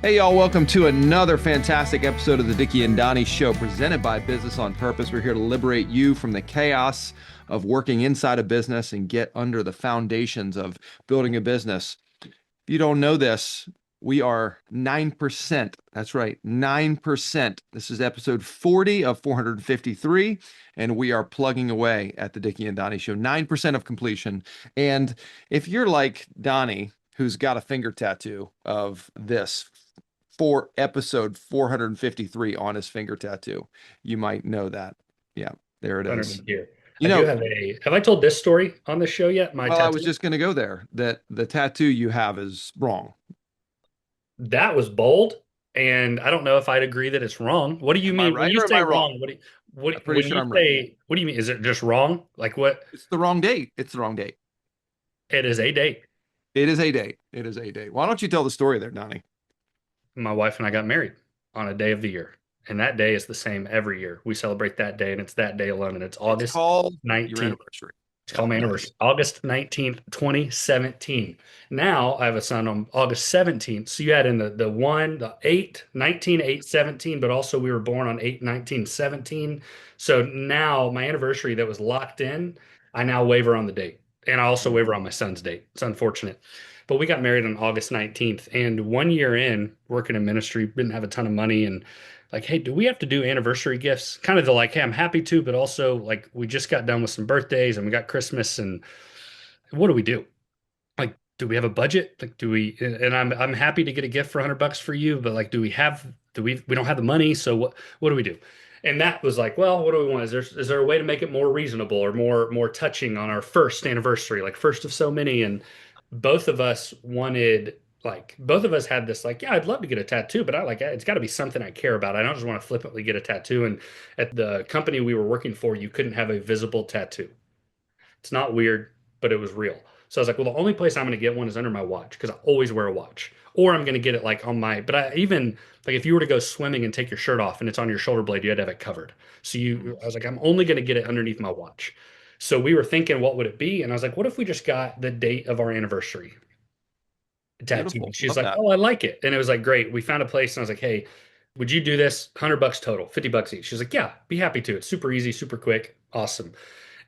Hey, y'all, welcome to another fantastic episode of the Dickie and Donny Show presented by Business on Purpose. We're here to liberate you from the chaos of working inside a business and get under the foundations of building a business. If you don't know this, we are 9%. That's right, 9%. This is episode 40 of 453, and we are plugging away at the Dickie and Donny Show. 9% of completion. And if you're like Donny, who's got a finger tattoo of this for episode 453 on his finger tattoo. You might know that. Yeah, there it is. Here. You I do know, have I told this story on this show yet? My well, I was tattoo? just going to go there that the tattoo you have is wrong. That was bold, and I don't know if I'd agree that it's wrong. What do you Am I mean when right you or am say I wrong? wrong? I'm pretty When sure you I'm right. say what do you mean? Is it just wrong? Like what? It's the wrong date. It's the wrong date. It is a date. It is a date. It is a date. Why don't you tell the story there, Donnie? My wife and I got married on a day of the year, and that day is the same every year. We celebrate that day, and it's that day alone, and it's It's August called your 19th. anniversary. It's Yeah, called my no. anniversary, August 19th, 2017. Now I have a son on August 17th. So you add in the 1, the 8, 19, 8, 17, but also we were born on 8, 19, 17. So now my anniversary that was locked in, I now waver on the date. And I also waver on my son's date. It's unfortunate. But we got married on August 19th. And 1 year in, working in ministry, didn't have a ton of money. And like, hey, do we have to do anniversary gifts? Kind of the like, hey, I'm happy to, but also like we just got done with some birthdays and we got Christmas and what do we do? Like, do we have a budget? Like, do we? And I'm happy to get a gift for $100 for you, but like, we don't have the money, so what do we do? And that was like, well, what do we want? Is there a way to make it more reasonable or more touching on our first anniversary, like first of so many? And both of us wanted like both of us had this like, yeah, I'd love to get a tattoo, but I like it's got to be something I care about. I don't just want to flippantly get a tattoo. And at the company we were working for, you couldn't have a visible tattoo. It's not weird, but it was real. So I was like, well, the only place I'm going to get one is under my watch because I always wear a watch. Or I'm going to get it like on my, but I even like if you were to go swimming and take your shirt off and it's on your shoulder blade, you had to have it covered. I was like, I'm only going to get it underneath my watch. So we were thinking, what would it be? And I was like, what if we just got the date of our anniversary tattoo? Beautiful. She's Love like, that. oh, I like it. And it was like, great. We found a place and I was like, hey, would you do this? $100 total, $50 each. She's like, yeah, be happy to. It's super easy, super quick. Awesome.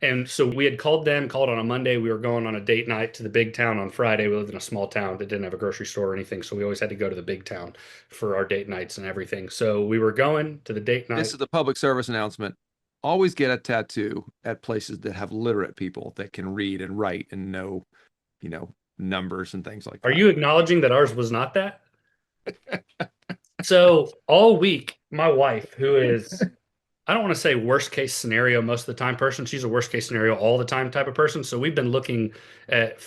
And so we had called on a Monday. We were going on a date night to the big town on Friday. We lived in a small town that didn't have a grocery store or anything. So we always had to go to the big town for our date nights and everything. So we were going to the date This night. is the public service announcement. Always get a tattoo at places that have literate people that can read and write and know, numbers and things like Are that. you acknowledging that ours was not that? So all week, my wife, who is I don't want to say worst case scenario most of the time person. She's a worst case scenario all the time type of person. So we've been looking at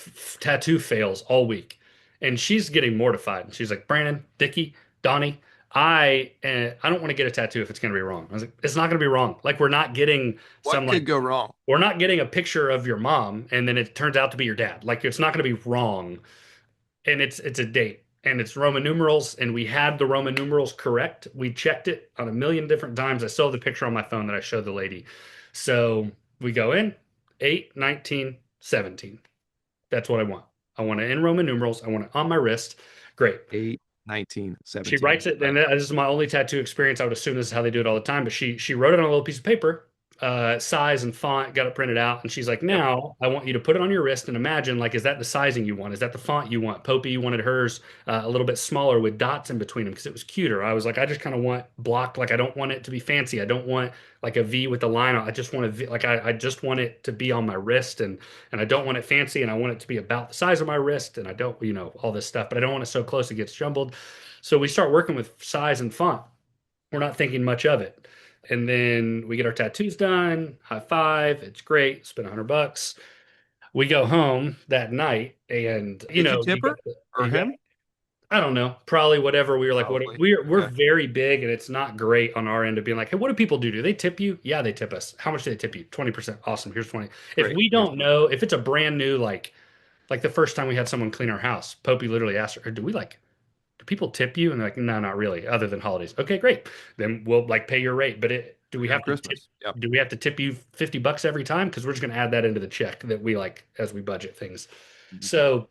tattoo fails all week. And she's getting mortified. And she's like, Brandon, Dickie, Donnie, I don't want to get a tattoo if it's going to be wrong. I was like, it's not going to be wrong. Like we're not getting some What like could go wrong? we're not getting a picture of your mom and then it turns out to be your dad. Like it's not going to be wrong and it's a date and it's Roman numerals and we had the Roman numerals correct. We checked it on a million different times. I still have the picture on my phone that I showed the lady. So we go in 8, 19, 17. That's what I want. I want it in Roman numerals. I want it on my wrist. Great. 8, 19, She 17. writes it, Right. and this is my only tattoo experience. I would assume this is how they do it all the time, but she wrote it on a little piece of paper, size and font, got it printed out, and she's like, Yep. "Now I want you to put it on your wrist and imagine like, is that the sizing you want? Is that the font you want?" Popey wanted hers a little bit smaller with dots in between them because it was cuter. I was like, I just kind of want blocked. Like I don't want it to be fancy. I don't want like a V with the line on. I just want a V. Like I just want it to be on my wrist, and I don't want it fancy, and I want it to be about the size of my wrist, and I don't, all this stuff, but I don't want it so close it gets jumbled. So we start working with size and font. We're not thinking much of it. And then we get our tattoos done, high five, it's great, spend $100. We go home that night and Did you tip her or you got him? I don't know, probably whatever. We were like, what Probably. we're Okay. very big and it's not great on our end of being like, hey, what do people do? Do they tip you? Yeah, they tip us. How much do they tip you? 20%. Awesome. Here's 20. If Great. we Here's don't know, if it's a brand new like the first time we had someone clean our house, Popey literally asked her, do people tip you? And they're like, no, not really, other than holidays. Okay, great. Then we'll like pay your rate. But do we around have to tip? Christmas. Yep. Do we have to tip you $50 every time? Because we're just going to add that into the check that we like as we budget things. Mhm. So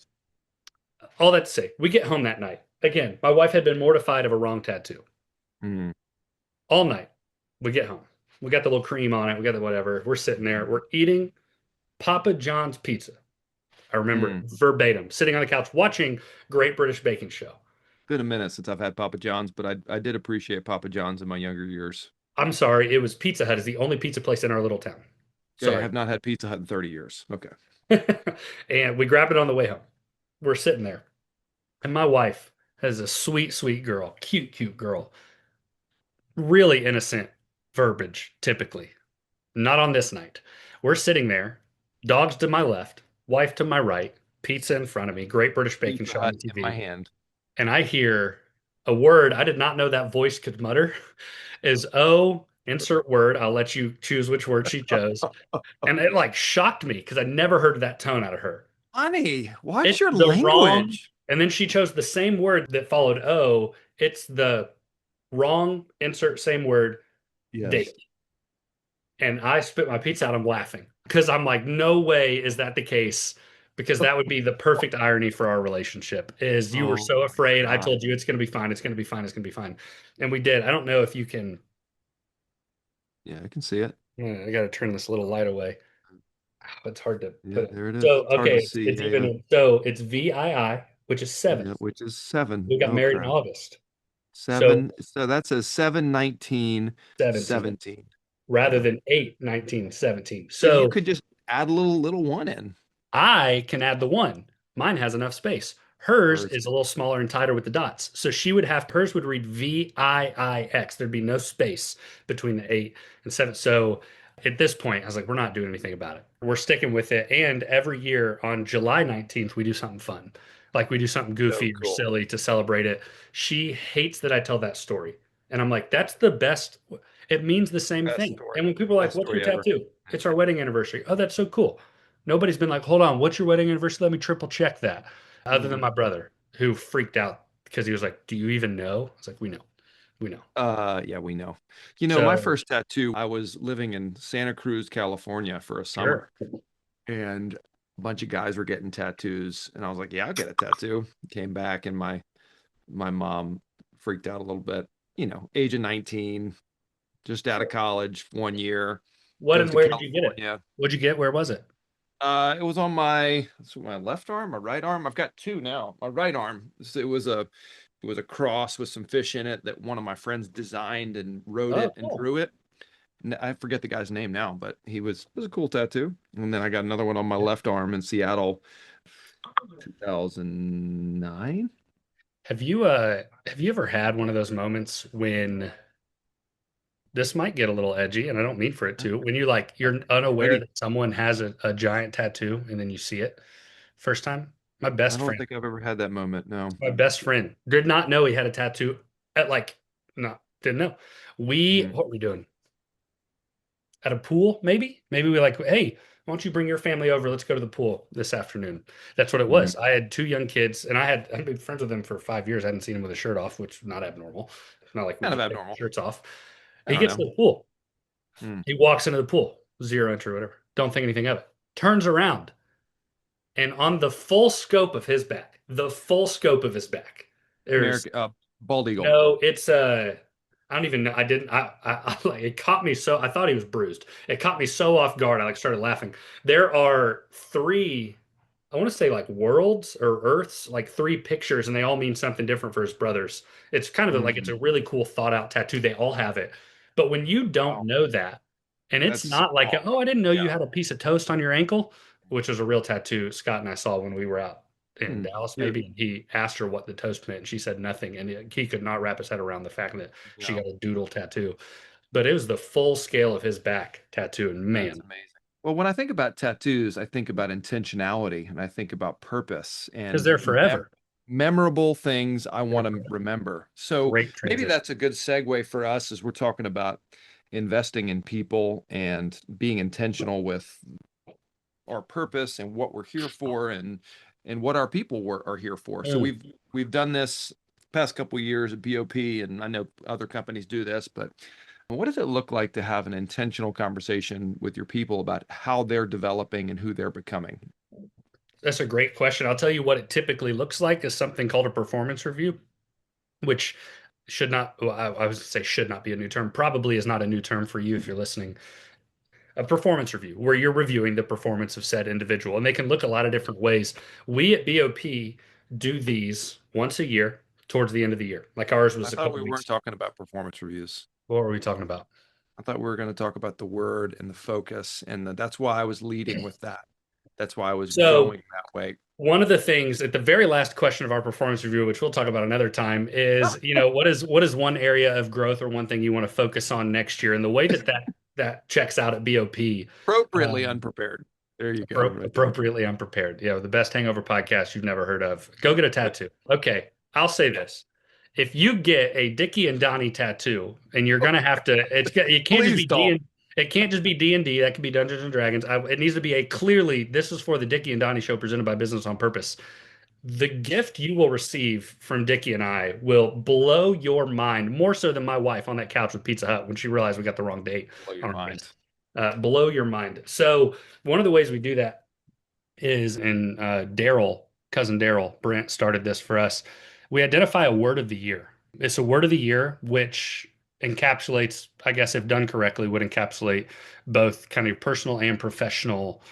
all that to say, we get home that night. again, my wife had been mortified of a wrong tattoo Mm, all night. We get home. We got the little cream on it. We got the whatever. We're sitting there. We're eating Papa John's pizza. I remember it mm. verbatim, sitting on the couch watching Great British Baking Show. Been a minute since I've had Papa John's, but I did appreciate Papa John's in my younger years. I'm sorry, it was Pizza Hut is the only pizza place in our little town. Okay, I Sorry. have not had Pizza Hut in 30 years. Okay. And we grab it on the way home. We're sitting there. And my wife is a sweet, sweet girl, cute, cute girl. Really innocent verbiage, typically. Not on this night. We're sitting there, dogs to my left, wife to my right, pizza in front of me, Great British Baking Pizza Show on Hut the in my TV. hand. And I hear a word I did not know that voice could mutter is oh, insert word. I'll let you choose which word she chose. And it like shocked me because I never heard that tone out of her. Honey, watch It's your the wrong, language. and then she chose the same word that followed O. It's the wrong, insert same word, Yes. date. And I spit my pizza out. I'm laughing because I'm like, no way is that the case. Because that would be the perfect irony for our relationship is you were Oh so my afraid. I God. told you it's going to be fine. It's going to be fine. It's going to be fine. And we did. I don't know if you can. Yeah, I can see it. I got to turn this little light away. It's hard to Yeah, put it. there it is. So, It's hard okay, to it's, see. it's Yeah, yeah. even so it's VII, which is seven. Yeah, which is seven. We got Oh married in crap. August. So Seven. So that says 7 19 17 17. rather Yeah. than 8 19 17. But you So could just add a little one in. I can add the one. Mine has enough space. Hers Hers. is a little smaller and tighter with the dots. So she would have, hers would read VIIX. There'd be no space between the 8 and 7. So at this point, I was like, we're not doing anything about it. We're sticking with it. And every year on July 19th, we do something fun. Like we do something So goofy or cool. silly to celebrate it. She hates that I tell that story. And I'm like, that's the best. It means the same Best thing. story. And when people are like, Best what's your story ever. tattoo? It's our wedding anniversary. Oh, that's so cool. Nobody's been like, hold on, what's your wedding anniversary? Let me triple check that. Other than Mhm. my brother, who freaked out because he was like, do you even know? I was like, we know. We know. Yeah, we know. My So, first tattoo, I was living in Santa Cruz, California for a summer, sure. and a bunch of guys were getting tattoos, and I was like, "Yeah, I'll get a tattoo." Came back, and my mom freaked out a little bit. Age of 19, just out of college, 1 year, What goes and to where did you get it? California. What'd you get? Where was it? It was on my left arm, my right arm. I've got two now. My right arm. It was a cross with some fish in it that one of my friends designed and wrote Oh, it and cool. drew it. I forget the guy's name now, but it was a cool tattoo. And then I got another one on my left arm in Seattle, 2009. Have you ever had one of those moments when this might get a little edgy and I don't mean for it to, when you're unaware Ready? that someone has a giant tattoo and then you see it first time? My I best don't friend think I've ever had that moment. No. My best friend did not know he had a tattoo at like, no, didn't know. Mhm. What were we doing? At a pool, maybe? Maybe we like, hey, why don't you bring your family over? Let's go to the pool this afternoon. That's what it Mhm. was. I had two young kids and I've been friends with them for 5 years. I hadn't seen him with a shirt off, which is not abnormal. It's not like we Kind of just take abnormal. shirts off. I He don't gets know. to the pool. Mm. He walks into the pool, 0 entry, whatever. Don't think anything of it. Turns around and on the full scope of his back, the full scope of his back, there's American bald eagle. no, it's I don't even know. I didn't. I like it caught me so. I thought he was bruised. It caught me so off guard. I like started laughing. There are three. I want to say like worlds or Earths, like three pictures, and they all mean something different for his brothers. It's kind of like it's Mm. a really cool thought out tattoo. They all have it, but when you don't Wow, know that, and it's that's so not like oh, I didn't know yeah. you had a piece of toast on your ankle, which was a real tattoo Scott and I saw when we were out in Mm. Dallas, Yeah, maybe. And he asked her what the toast meant, and she said nothing. And he could not wrap his head around the fact that she no, got a doodle tattoo. But it was the full scale of his back tattoo. And that's man, amazing. Well, when I think about tattoos, I think about intentionality and I think about purpose because and they're forever. memorable things I They're want to forever. remember. So Great maybe transition. that's a good segue for us as we're talking about investing in people and being intentional with our purpose and what we're here for and what our people are here for. So Mm. we've done this past couple of years at BOP, and I know other companies do this, but what does it look like to have an intentional conversation with your people about how they're developing and who they're becoming? That's a great question. I'll tell you what it typically looks like is something called a performance review. which should not, well, I was going to say should not be a new term, probably is not a new term for you if you're listening. A performance review, where you're reviewing the performance of said individual, and they can look a lot of different ways. We at BOP do these once a year towards the end of the year. Like ours I was a thought couple we weeks. weren't talking about performance reviews. What were we talking about? I thought we were going to talk about the word and the focus, and that's why I was leading with that. That's why I was So going that way. one of the things at the very last question of our performance review, which we'll talk about another time, is, what is one area of growth or one thing you want to focus on next year? And the way that checks out at BOP, Appropriately um, unprepared. There you go, right there. appropriately unprepared. Yeah, the best hangover podcast you've never heard of. Go get a tattoo. Okay, I'll say this. If you get a Dickie and Donny tattoo, and you're gonna have to, it can't just Please be D don't. and it can't just be D&D. That can be Dungeons and Dragons. It needs to be a clearly, this is for the Dickie and Donny show presented by Business on Purpose. The gift you will receive from Dickie and I will blow your mind more so than my wife on that couch with Pizza Hut when she realized we got the wrong date Blow your on our wrist. mind. Blow your mind. So one of the ways we do that is, and Daryl, cousin Daryl Brent started this for us. We identify a word of the year. It's a word of the year which encapsulates, I guess, if done correctly, would encapsulate both kind of your personal and professional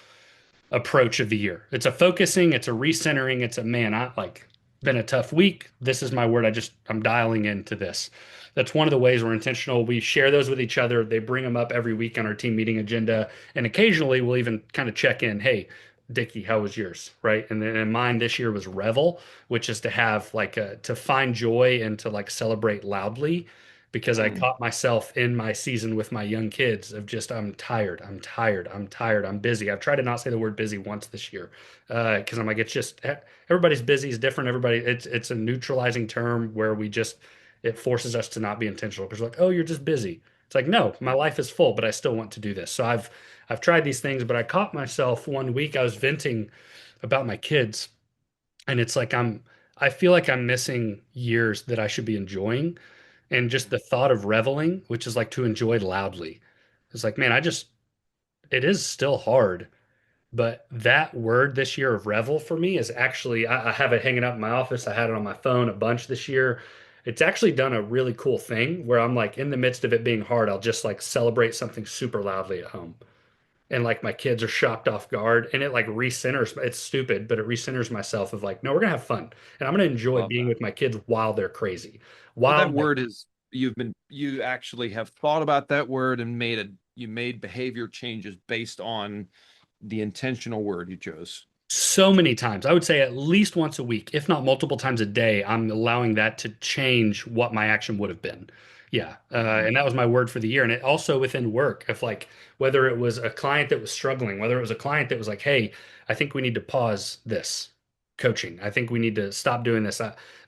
approach of the year. It's a focusing, it's a recentering, it's a man, I like been a tough week. This is my word. I'm dialing into this. That's one of the ways we're intentional. We share those with each other. They bring them up every week on our team meeting agenda. And occasionally we'll even kind of check in. Hey, Dickie, how was yours? Right. And then mine this year was revel, which is to have to find joy and to like celebrate loudly, because I Mm. caught myself in my season with my young kids of just, I'm tired, I'm busy. I've tried to not say the word busy once this year, because I'm like, it's just everybody's busy is different. It's a neutralizing term where it forces us to not be intentional because like, oh, you're just busy. It's like, no, my life is full, but I still want to do this. So I've tried these things, but I caught myself one week I was venting about my kids, and it's like I feel like I'm missing years that I should be enjoying, and just the thought of reveling, which is like to enjoy loudly. It's like, man, it is still hard, but that word this year of revel for me is actually, I have it hanging up in my office. I had it on my phone a bunch this year. It's actually done a really cool thing where I'm like, in the midst of it being hard, I'll just like celebrate something super loudly at home. And like my kids are shocked off guard, and it like recenters, it's stupid, but it recenters myself of like, no, we're gonna have fun. And I'm gonna enjoy Love being that. with my kids while they're crazy. So While that my word is you actually have thought about that word and you made behavior changes based on the intentional word you chose. So many times. I would say at least once a week, if not multiple times a day, I'm allowing that to change what my action would have been. Yeah. Mm. And that was my word for the year. And it also within work, if like whether it was a client that was struggling, whether it was a client that was like, hey, I think we need to pause this coaching. I think we need to stop doing this.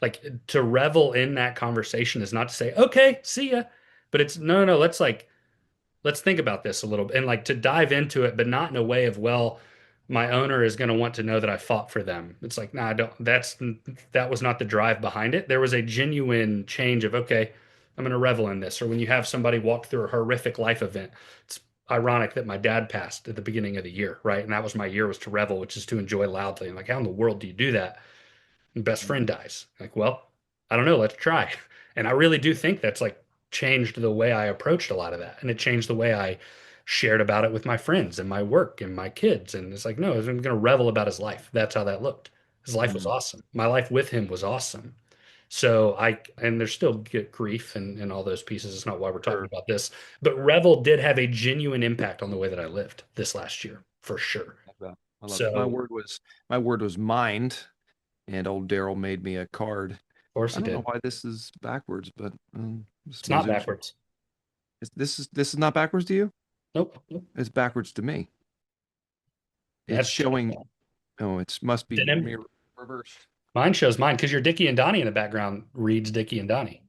Like to revel in that conversation is not to say, okay, see ya. But it's no, no, no, let's think about this a little bit, and like to dive into it, but not in a way of, well, my owner is going to want to know that I fought for them. It's like, nah, I don't, that was not the drive behind it. There was a genuine change of, okay, I'm going to revel in this. Or when you have somebody walk through a horrific life event, it's ironic that my dad passed at the beginning of the year, right? And that was my year, was to revel, which is to enjoy loudly. And like, how in the world do you do that? And best friend dies. Like, well, I don't know. Let's try. And I really do think that's like changed the way I approached a lot of that. And it changed the way I shared about it with my friends and my work and my kids. And it's like, no, I'm going to revel about his life. That's how that looked. His life was Mm. awesome. My life with him was awesome. So and there's still grief and all those pieces. It's not why we're talking Sure. about this, but Revel did have a genuine impact on the way that I lived this last year, for sure. Love that. I love it. So, My word was mind, and old Daryl made me a card. of course I he don't know did. why this is backwards, but It's not backwards. this is not backwards to you? Nope. Nope. It's backwards to me. It's That's showing. Oh, it must be denim. mirror reversed. Mine shows mine because your Dickie and Donnie in the background reads Dickie and Donnie.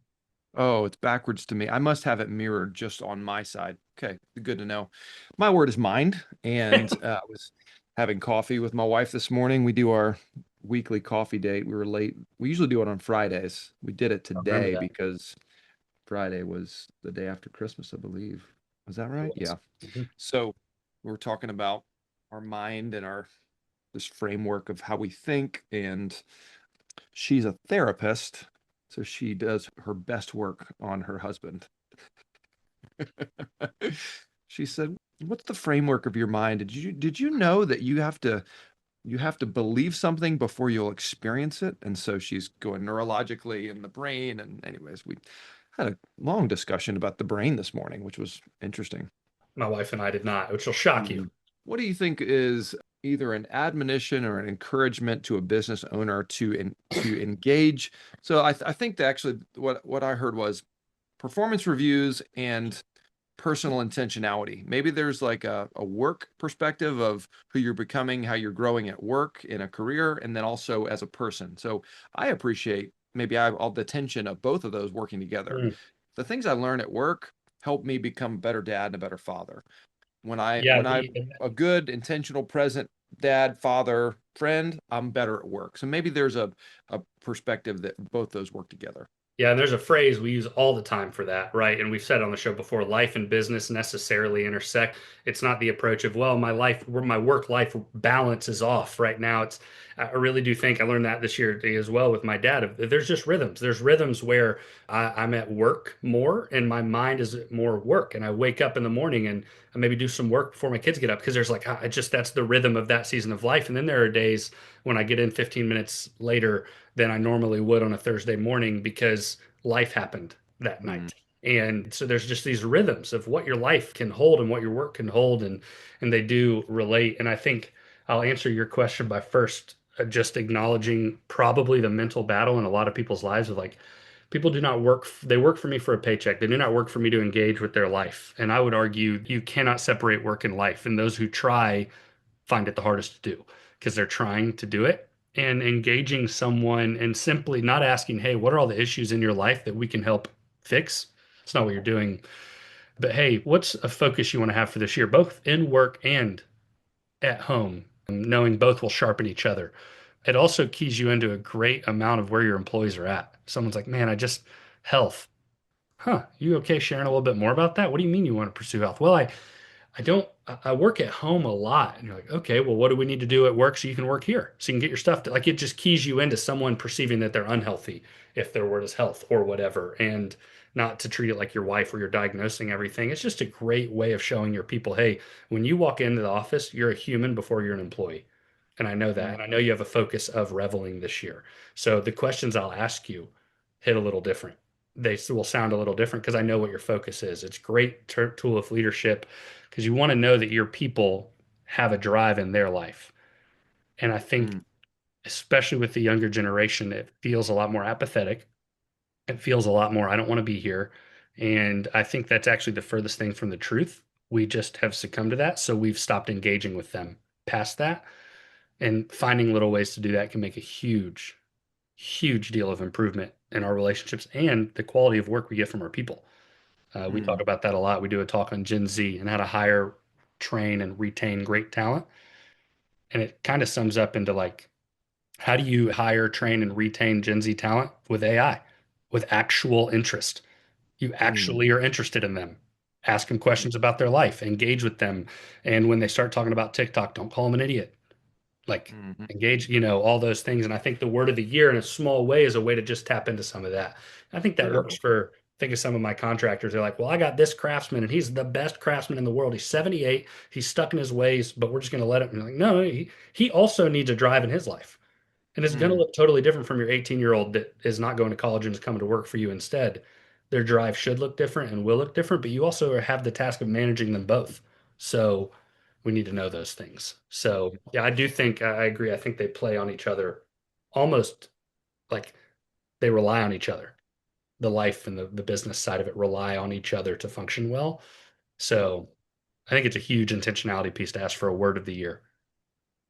Oh, it's backwards to me. I must have it mirrored just on my side. Okay, good to know. My word is mind, and I was having coffee with my wife this morning. We do our weekly coffee date. We were late. We usually do it on Fridays. We did it I remember today that. because Friday was the day after Christmas, I believe. Was that It right? was. Yeah. Mhm. So we were talking about our mind and our this framework of how we think, and she's a therapist, So she does her best work on her husband. She said, "What's the framework of your mind? Did you know that you have to believe something before you'll experience it?" And so she's going neurologically in the brain. And anyways, we had a long discussion about the brain this morning, which was interesting. My wife and I did not, which will shock you. Mhm. What do you think is either an admonition or an encouragement to a business owner to engage? So I think that actually what I heard was performance reviews and personal intentionality. Maybe there's like a work perspective of who you're becoming, how you're growing at work in a career, and then also as a person. So I appreciate maybe I have all the tension of both of those working together. Mm. The things I learn at work help me become a better dad and a better father. When I Yeah, when I a good intentional present dad, father, friend, I'm better at work. So maybe there's a perspective that both those work together. yeah, and there's a phrase we use all the time for that, right? And we've said on the show before, life and business necessarily intersect. It's not the approach of, well, my work life balance is off right now. I really do think I learned that this year as well with my dad. There's just rhythms. There's rhythms where I'm at work more and my mind is at more work. And I wake up in the morning and I maybe do some work before my kids get up because there's like, that's the rhythm of that season of life. And then there are days when I get in 15 minutes later than I normally would on a Thursday morning because life happened that Mm, night. And so there's just these rhythms of what your life can hold and what your work can hold, and they do relate. And I think I'll answer your question by first just acknowledging probably the mental battle in a lot of people's lives of like people do not work they work for me for a paycheck. They do not work for me to engage with their life. And I would argue you cannot separate work and life. And those who try find it the hardest to do because they're trying to do it and engaging someone and simply not asking, hey, what are all the issues in your life that we can help fix? It's not what you're doing. But hey, what's a focus you want to have for this year, both in work and at home? And knowing both will sharpen each other. It also keys you into a great amount of where your employees are at. Someone's like, man, I just health. Huh, you okay sharing a little bit more about that? What do you mean you want to pursue health? Well, I don't, I work at home a lot. And you're like, okay, well, what do we need to do at work so you can work here? So you can get your stuff to, like, it just keys you into someone perceiving that they're unhealthy if their word is health or whatever. And not to treat it like your wife where you're diagnosing everything. It's just a great way of showing your people, hey, when you walk into the office, you're a human before you're an employee. And I know that. mm, And I know you have a focus of reveling this year. So the questions I'll ask you hit a little different. They will sound a little different because I know what your focus is. It's a great tool of leadership because you want to know that your people have a drive in their life. And I think, mm, especially with the younger generation, it feels a lot more apathetic. It feels a lot more, I don't want to be here. And I think that's actually the furthest thing from the truth. We just have succumbed to that. So we've stopped engaging with them past that. And finding little ways to do that can make a huge, huge deal of improvement in our relationships and the quality of work we get from our people. We talk mm, about that a lot. We do a talk on Gen Z and how to hire, train, and retain great talent. And it kind of sums up into like, how do you hire, train, and retain Gen Z talent with AI, with actual interest? You mm, actually are interested in them. Ask them questions about their life, engage with them. And when they start talking about TikTok, don't call them an idiot. Like mm, engage, all those things. And I think the word of the year in a small way is a way to just tap into some of that. I think that sure. works for, think of some of my contractors. They're like, well, I got this craftsman and he's the best craftsman in the world. He's 78. He's stuck in his ways, but we're just going to let him. And you're like, no, he also needs a drive in his life. And it's going to Mm, look totally different from your 18-year-old that is not going to college and is coming to work for you instead. Their drive should look different and will look different, but you also have the task of managing them both. So we need to know those things. So yeah, I do think I agree. I think they play on each other almost like they rely on each other. The life and the business side of it rely on each other to function well. So I think it's a huge intentionality piece to ask for a word of the year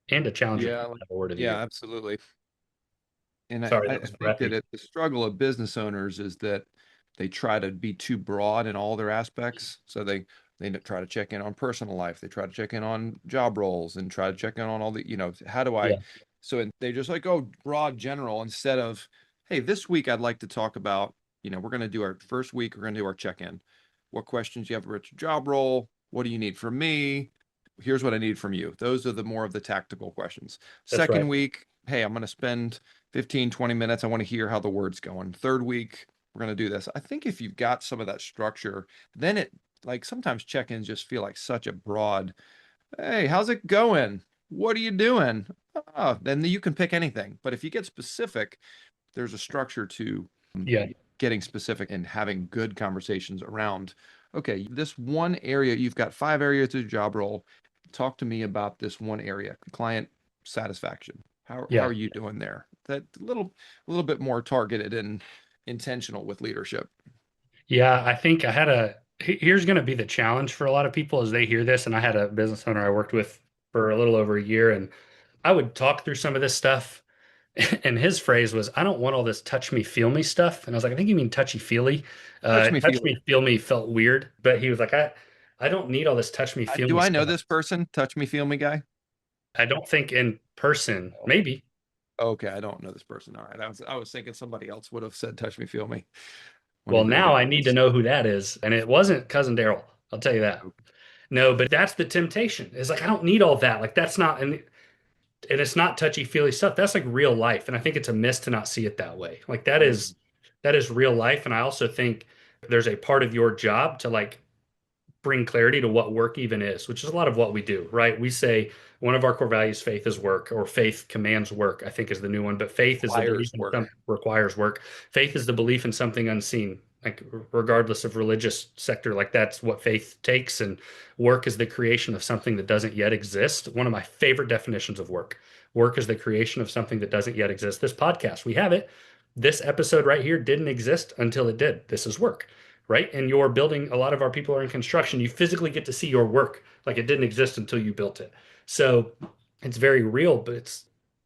and to challenge your yeah, people to have a word of the yeah, year. absolutely. And I, Sorry, I that I was think that breathy. the struggle of business owners is that they try to be too broad in all their aspects. So they try to check in on personal life. They try to check in on job roles and try to check in on all the, how do I, Yeah, they just like go broad general instead of, hey, this week I'd like to talk about, we're going to do our first week, we're going to do our check-in. What questions you have about your job role? What do you need from me? Here's what I need from you. Those are the more of the tactical questions. that's Second right. week, hey, I'm going to spend 15, 20 minutes. I want to hear how the word's going. Third week, we're going to do this. I think if you've got some of that structure, then it like sometimes check-ins just feel like such a broad, hey, how's it going? What are you doing? Oh, then you can pick anything. But if you get specific, there's a structure to Yeah. getting specific and having good conversations around, okay, this one area, you've got 5 areas to the job role. Talk to me about this one area, client satisfaction. How Yeah. are you doing there? That little bit more targeted and intentional with leadership. Yeah, I think I had here's going to be the challenge for a lot of people as they hear this. And I had a business owner I worked with for a little over a year, and I would talk through some of this stuff. And his phrase was, I don't want all this touch me, feel me stuff. And I was like, I think you mean touchy feely. Touch me, Touch feel me, me. feel me felt weird, but he was like, I don't need all this touch me, feel Do me I know stuff. this person? Touch me, feel me guy? I don't think in person, Oh, maybe. okay, I don't know this person. All right. I was thinking somebody else would have said touch me, feel me when he Well, wrote now it. I need to know who that is. And it wasn't cousin Daryl. I'll tell you that. No, but that's the temptation. It's like, I don't need all that. Like that's not, and it's not touchy feely stuff. That's like real life. And I think it's a miss to not see it that way. Like Mhm. that is real life. And I also think there's a part of your job to like bring clarity to what work even is, which is a lot of what we do, right? We say one of our core values, faith is work, or faith commands work, I think is the new one. But faith is the belief Requires in work. something requires work. Faith is the belief in something unseen, like regardless of religious sector, like that's what faith takes. And work is the creation of something that doesn't yet exist. One of my favorite definitions of work. Work is the creation of something that doesn't yet exist. This podcast, we have it. This episode right here didn't exist until it did. This is work, right? And you're building, a lot of our people are in construction. You physically get to see your work like it didn't exist until you built it. So it's very real, but it's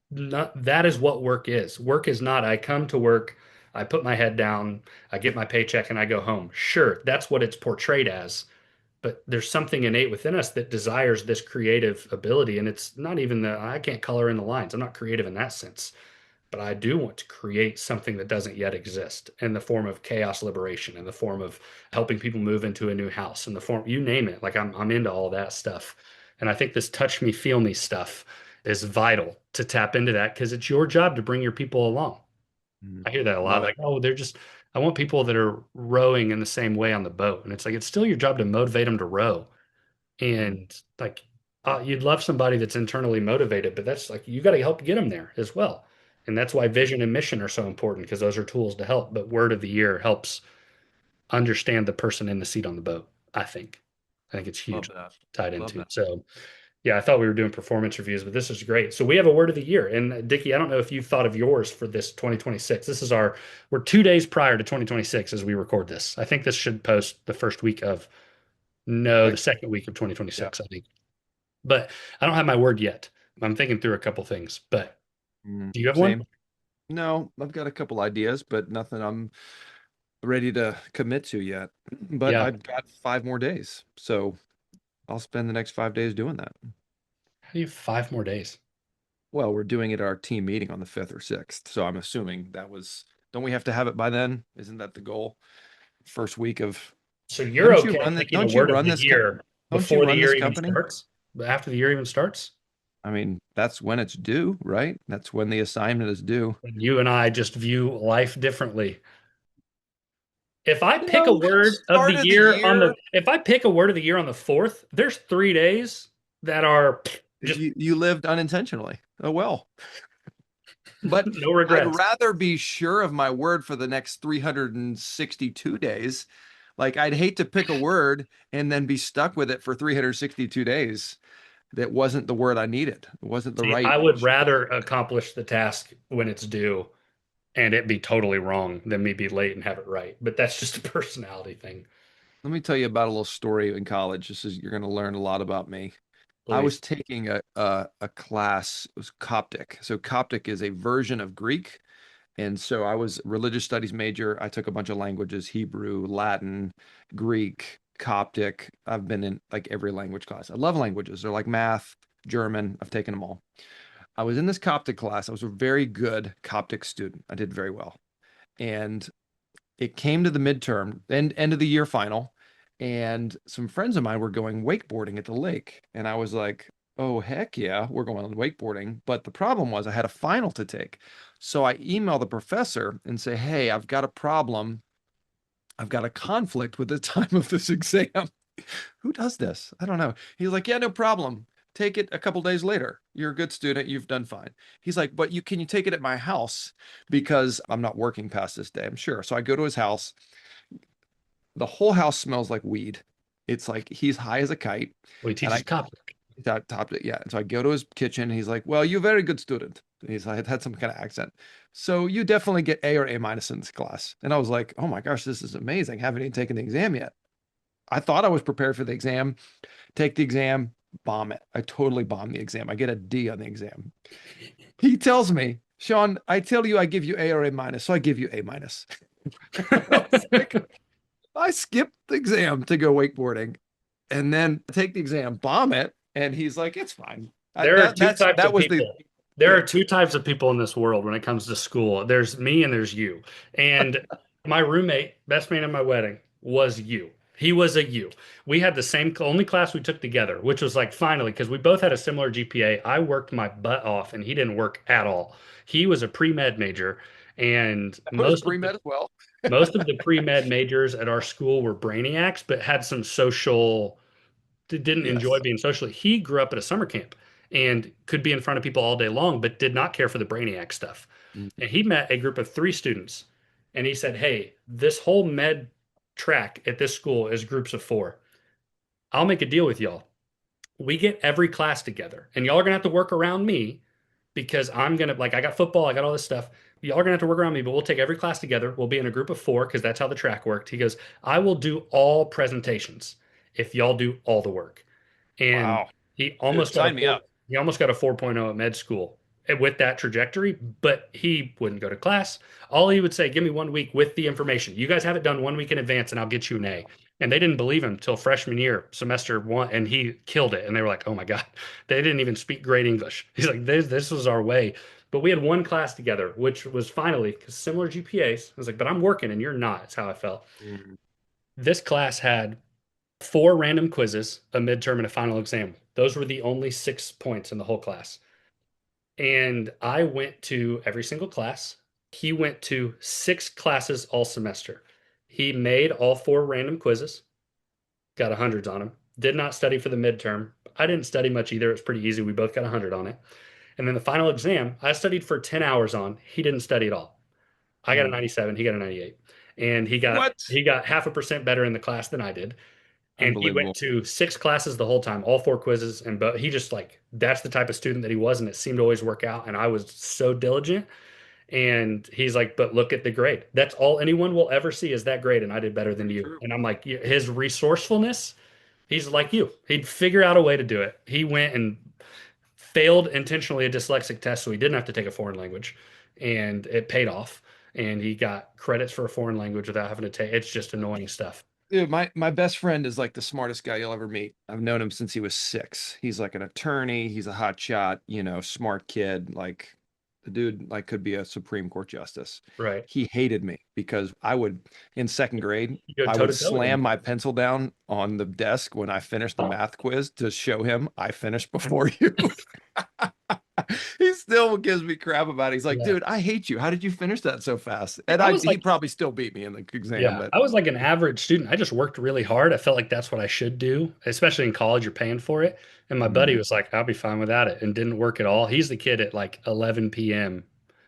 not, that is what work is. Work is not, I come to work, I put my head down, I get my paycheck, and I go home. Sure, that's what it's portrayed as. But there's something innate within us that desires this creative ability. And it's not even the, I can't color in the lines. I'm not creative in that sense, but I do want to create something that doesn't yet exist in the form of chaos liberation, in the form of helping people move into a new house, in the form, you name it. Like I'm into all that stuff. And I think this touch me, feel me stuff is vital to tap into that because it's your job to bring your people along. Mhm. I hear that a lot. Love it. Like, oh, they're just, I want people that are rowing in the same way on the boat. And it's like, it's still your job to motivate them to row. Mhm. And like, you'd love somebody that's internally motivated, but that's like, you got to help get them there as well. And that's why vision and mission are so important because those are tools to help. But word of the year helps understand the person in the seat on the boat, I think. I think it's Love huge that. tied Love into. that. So, yeah, I thought we were doing performance reviews, but this is great. So, we have a word of the year. And Dickie, I don't know if you thought of yours for this 2026. This is we're 2 days prior to 2026 as we record this. I think this should post the first week of, no, the Like, second week of yeah. 2026, I think. But I don't have my word yet. I'm thinking through a couple things, but do you have one? Same. No, I've got a couple ideas, but nothing I'm ready to commit to yet. But Yeah. I've got 5 more days. So I'll spend the next 5 days doing that. How do you have 5 more days? Well, we're doing it at our team meeting on the 5th or 6th. So I'm assuming that was, don't we have to have it by then? Isn't that the goal? First week of, So you're okay picking a don't you word of run the this, year don't you before the run year this even company? starts? After the year even starts? I mean, that's when it's due, right? That's when the assignment is due. And you and I just view life differently. If I pick a No, word of the start of the year on year. if I pick a word of the year on the 4th, there's 3 days that are just You lived unintentionally. Oh well. But no I'd regrets. rather be sure of my word for the next 362 days. Like I'd hate to pick a word and then be stuck with it for 362 days. That wasn't the word I needed. It wasn't the See, right. I would rather accomplish the task when it's due and it be totally wrong than me be late and have it right. But that's just a personality thing. Let me tell you about a little story in college. This is you're going to learn a lot about me. I was Please. taking a class. It was Coptic. So Coptic is a version of Greek. And so I was a religious studies major. I took a bunch of languages, Hebrew, Latin, Greek, Coptic. I've been in like every language class. I love languages. They're like math, German. I've taken them all. I was in this Coptic class. I was a very good Coptic student. I did very well. And it came to the midterm, end of the year final, and some friends of mine were going wakeboarding at the lake. And I was like, oh, heck yeah, we're going on wakeboarding. But the problem was I had a final to take. So I email the professor and say, hey, I've got a problem. I've got a conflict with the time of this exam. Who does this? I don't know. He's like, yeah, no problem. Take it a couple days later. You're a good student. You've done fine. He's like, but you take it at my house because I'm not working past this day, I'm sure. So I go to his house. The whole house smells like weed. It's like he's high as a kite. Well, he And teaches copyright. that topped it. Yeah. And so I go to his kitchen and he's like, well, you're a very good student. He's like, had some kind of accent. So you definitely get A or A minus in this class. And I was like, oh my gosh, this is amazing. Haven't even taken the exam yet. I thought I was prepared for the exam. Take the exam, bomb it. I totally bombed the exam. I get a D on the exam. He tells me, Shawn, I tell you I give you A or A minus, so I give you A minus. I was like, I skipped the exam to go wakeboarding and then take the exam, bomb it, and he's like, it's fine. There are two types That of was the people. There yeah. are two types of people in this world when it comes to school. There's me and there's you. And my roommate, best man at my wedding, was you. He was a you. We had the same only class we took together, which was like finally, because we both had a similar GPA. I worked my butt off and he didn't work at all. He was a pre-med major, and I was pre-med as well. most of the pre-med majors at our school were brainiacs, but had some social didn't enjoy Yes. being socially. He grew up at a summer camp and could be in front of people all day long, but did not care for the brainiac stuff. Mhm. And he met a group of three students and he said, hey, this whole med track at this school is groups of four. I'll make a deal with y'all. We get every class together and y'all are going to have to work around me because I'm going to, like, I got football, I got all this stuff. Y'all are going to have to work around me, but we'll take every class together. We'll be in a group of four because that's how the track worked. He goes, I will do all presentations if y'all do all the work. And Wow. he Dude, almost got a sign me four, up. he almost got a 4.0 at med school with that trajectory, but he wouldn't go to class. All he would say, give me 1 week with the information. You guys have it done 1 week in advance and I'll get you an A. And they didn't believe him till freshman year, semester one, and he killed it. And they were like, oh my God, they didn't even speak great English. He's like, this was our way. But we had one class together, which was finally because similar GPAs. I was like, but I'm working and you're not. That's how I felt. Mhm. This class had four random quizzes, a midterm, and a final exam. Those were the only 6 points in the whole class. And I went to every single class. He went to six classes all semester. He made all four random quizzes, got hundreds on them. Did not study for the midterm. I didn't study much either. It was pretty easy. We both got 100 on it. And then the final exam, I studied for 10 hours on. He didn't study at all. I got a Mm. 97, he got a 98. And What? he got 0.5% better in the class than I did, and he went Unbelievable. to six classes the whole time, all four quizzes, and but he just like that's the type of student that he was, and it seemed to always work out. And I was so diligent, and he's like, but look at the grade. That's all anyone will ever see is that grade, and I did better than So you. true. And I'm like, his resourcefulness, he's like you. He'd figure out a way to do it. He went and failed intentionally a dyslexic test, so he didn't have to take a foreign language, and it paid off. And he got credits for a foreign language without having to take. It's just annoying stuff. Dude, my best friend is like the smartest guy you'll ever meet. I've known him since he was 6. He's like an attorney. He's a hot shot, smart kid. Like the dude like could be a Supreme Court justice. Right? He hated me because I would in second grade, You go I toe would to toe with him. slam my pencil down on the desk when I finished the math quiz to show him I finished before you. He still gives me crap about it. He's like, Yeah. dude, I hate you. How did you finish that so fast? See, And I was he like, probably still beat me in the exam, yeah, but I was like an average student. I just worked really hard. I felt like that's what I should do, especially in college, you're paying for it. And my buddy mm, was like, I'll be fine without it, and didn't work at all. He's the kid at like 11 p.m.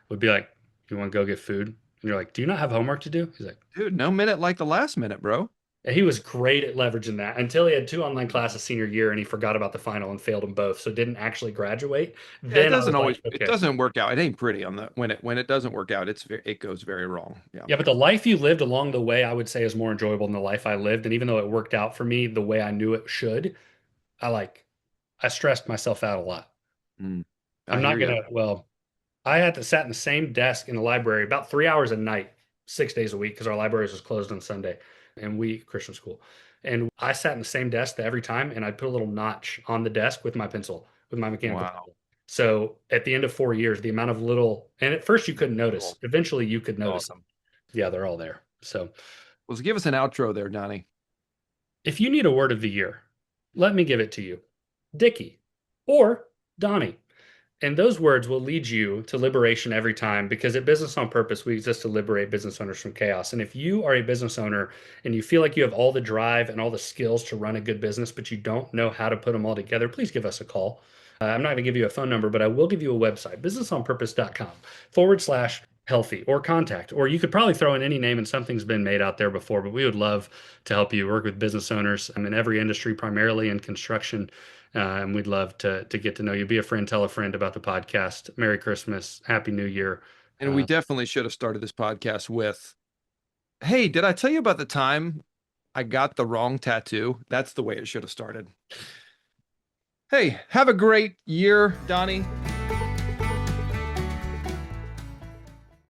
would be like, you want to go get food? And you're like, do you not have homework to do? He's like, dude, no minute like the last minute, bro. and he was great at leveraging that until he had two online classes senior year and he forgot about the final and failed them both. So didn't actually graduate. Yeah, Then I was like, it okay. doesn't work out. It ain't pretty on the when it doesn't work out, it goes very wrong. Yeah. Yeah, but the life you lived along the way, I would say is more enjoyable than the life I lived. And even though it worked out for me the way I knew it should, I like I stressed myself out a lot. Mm, I I'm hear not you. gonna, well, I had to sat in the same desk in the library about 3 hours a night, 6 days a week, because our libraries was closed on Sunday and we Christian school. And I sat in the same desk every time and I'd put a little notch on the desk with my pencil, with my mechanical Wow. pencil. So at the end of 4 years, the amount of little, and at first you couldn't notice, Cool. eventually you could notice them. Awesome. Yeah, they're all there. So Well, give us an outro there, Donnie. if you need a word of the year, let me give it to you. Dickie. or Donnie. And those words will lead you to liberation every time because at Business on Purpose, we exist to liberate business owners from chaos. And if you are a business owner and you feel like you have all the drive and all the skills to run a good business, but you don't know how to put them all together, please give us a call. I'm not going to give you a phone number, but I will give you a website, businessonpurpose.com/healthy, or contact. Or you could probably throw in any name and something's been made out there before, but we would love to help you work with business owners. I'm in every industry, primarily in construction. And we'd love to get to know you. Be a friend, tell a friend about the podcast. Merry Christmas, Happy New Year. And we definitely should have started this podcast with, hey, did I tell you about the time I got the wrong tattoo? That's the way it should have started. Hey, have a great year, Donnie.